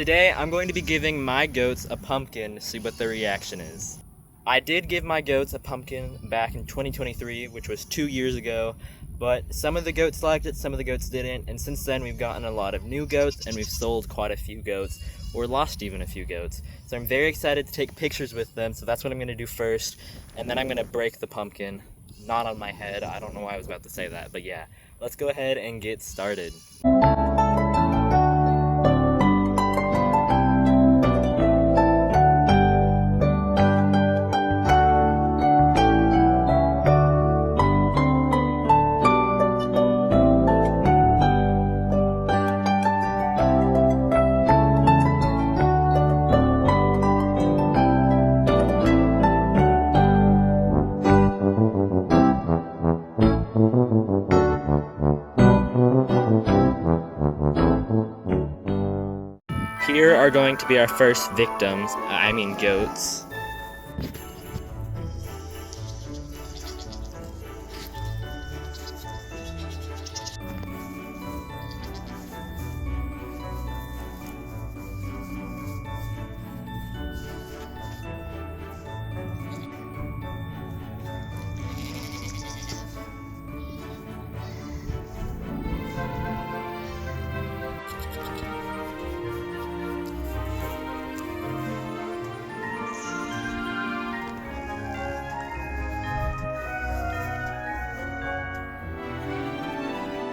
Today, I'm going to be giving my goats a pumpkin to see what their reaction is. I did give my goats a pumpkin back in 2023, which was 2 years ago, but some of the goats liked it, some of the goats didn't, and since then we've gotten a lot of new goats, and we've sold quite a few goats, or lost even a few goats. So I'm very excited to take pictures with them, so that's what I'm going to do first, and then I'm going to break the pumpkin. Not on my head, I don't know why I was about to say that, but yeah. Let's go ahead and get started. Here are going to be our first victims, goats.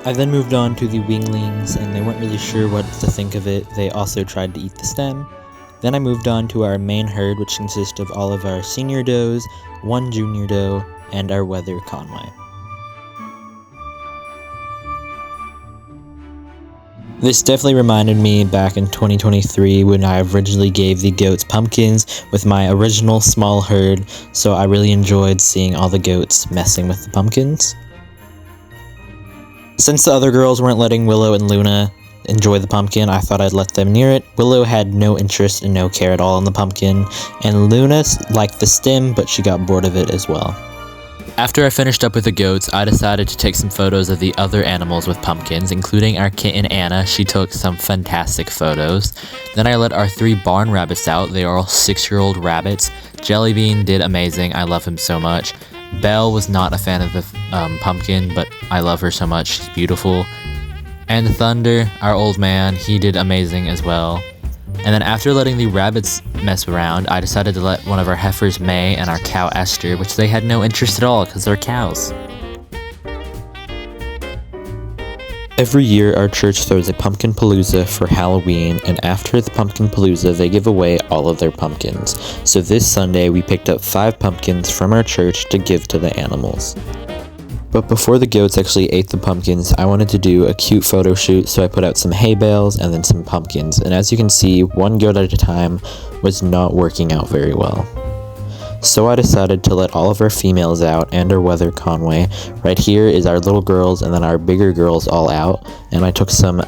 I then moved on to the winglings, and they weren't really sure what to think of it. They also tried to eat the stem. Then I moved on to our main herd, which consists of all of our senior does, one junior doe, and our wether Conway. This definitely reminded me back in 2023 when I originally gave the goats pumpkins with my original small herd, so I really enjoyed seeing all the goats messing with the pumpkins. Since the other girls weren't letting Willow and Luna enjoy the pumpkin, I thought I'd let them near it. Willow had no interest and no care at all in the pumpkin, and Luna liked the stem, but she got bored of it as well. After I finished up with the goats, I decided to take some photos of the other animals with pumpkins, including our kitten Anna. She took some fantastic photos. Then I let our 3 barn rabbits out. They are all 6-year-old rabbits. Jellybean did amazing. I love him so much. Belle was not a fan of the pumpkin, but I love her so much. She's beautiful. And Thunder, our old man, he did amazing as well. And then after letting the rabbits mess around, I decided to let one of our heifers, May, and our cow, Esther, which they had no interest at all because they're cows. Every year, our church throws a pumpkin palooza for Halloween, and after the pumpkin palooza, they give away all of their pumpkins. So this Sunday, we picked up 5 pumpkins from our church to give to the animals. But before the goats actually ate the pumpkins, I wanted to do a cute photo shoot, so I put out some hay bales and then some pumpkins. And as you can see, one goat at a time was not working out very well. So I decided to let all of our females out and our wether Conway. Right here is our little girls and then our bigger girls all out. And I took some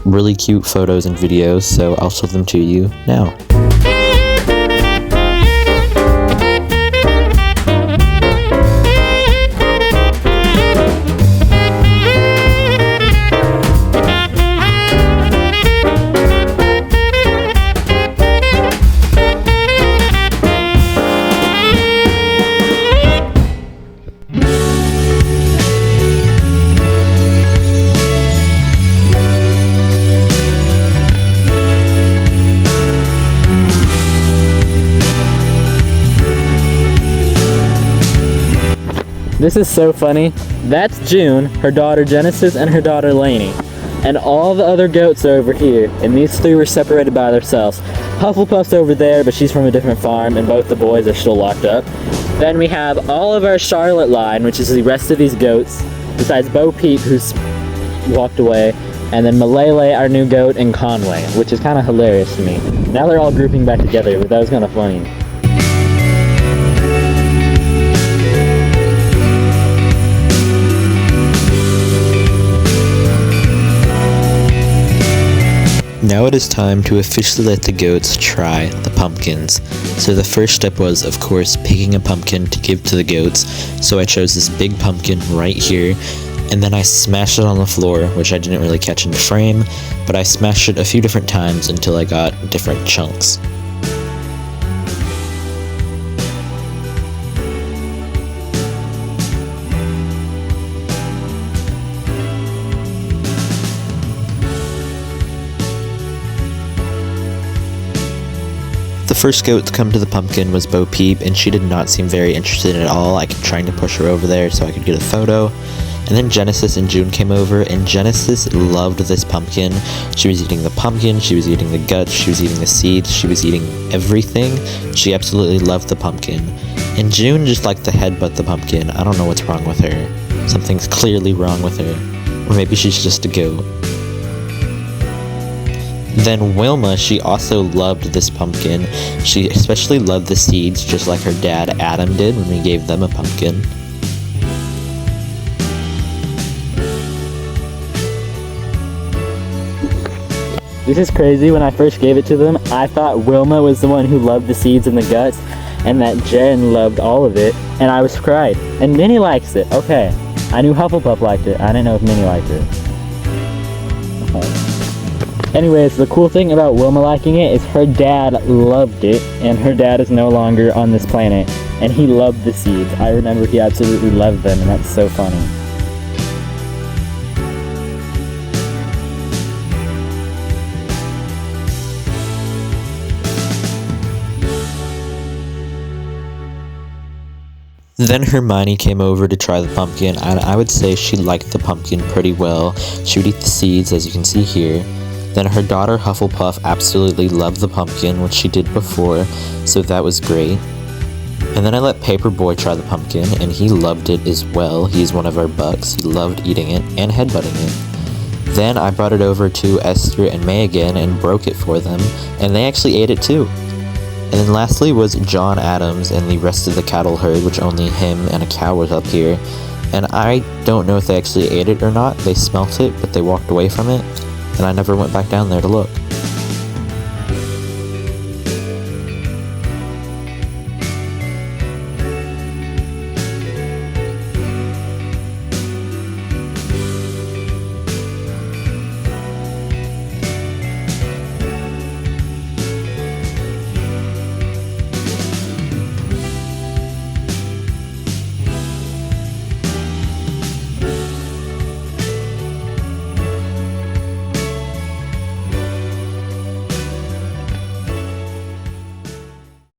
really cute photos and videos, so I'll show them to you now. This is so funny. That's June, her daughter Genesis, and her daughter Lainey. And all the other goats are over here, and these 3 were separated by themselves. Hufflepuff's over there, but she's from a different farm, and both the boys are still locked up. Then we have all of our Charlotte line, which is the rest of these goats, besides Bo Peep, who's walked away, and then Malele, our new goat, and Conway, which is kind of hilarious to me. Now they're all grouping back together, but that was kind of funny. Now it is time to officially let the goats try the pumpkins. So the first step was, of course, picking a pumpkin to give to the goats. So I chose this big pumpkin right here. and then I smashed it on the floor, which I didn't really catch into frame, but I smashed it a few different times until I got different chunks. The first goat to come to the pumpkin was Bo Peep, and she did not seem very interested at all. I kept trying to push her over there so I could get a photo. And then Genesis and June came over, and Genesis loved this pumpkin. She was eating the pumpkin, she was eating the guts, she was eating the seeds, she was eating everything. She absolutely loved the pumpkin. And June just liked to headbutt the pumpkin. I don't know what's wrong with her. Something's clearly wrong with her. Or maybe she's just a goat. Then Wilma, she also loved this pumpkin. She especially loved the seeds, just like her dad Adam did when we gave them a pumpkin. This is crazy. When I first gave it to them, I thought Wilma was the one who loved the seeds and the guts, and that Jen loved all of it, and I was cried. And Minnie likes it. Okay. I knew Hufflepuff liked it. I didn't know if Minnie liked it. Okay. Anyways, the cool thing about Wilma liking it is her dad loved it, and her dad is no longer on this planet, and he loved the seeds. I remember he absolutely loved them, and that's so funny. Then Hermione came over to try the pumpkin, and I would say she liked the pumpkin pretty well. She would eat the seeds, as you can see here. Then her daughter Hufflepuff absolutely loved the pumpkin, which she did before, so that was great. And then I let Paperboy try the pumpkin, and he loved it as well. He's one of our bucks. He loved eating it and headbutting it. Then I brought it over to Esther and May again and broke it for them, and they actually ate it too. And then lastly was John Adams and the rest of the cattle herd, which only him and a cow was up here. And I don't know if they actually ate it or not. They smelt it, but they walked away from it, and I never went back down there to look.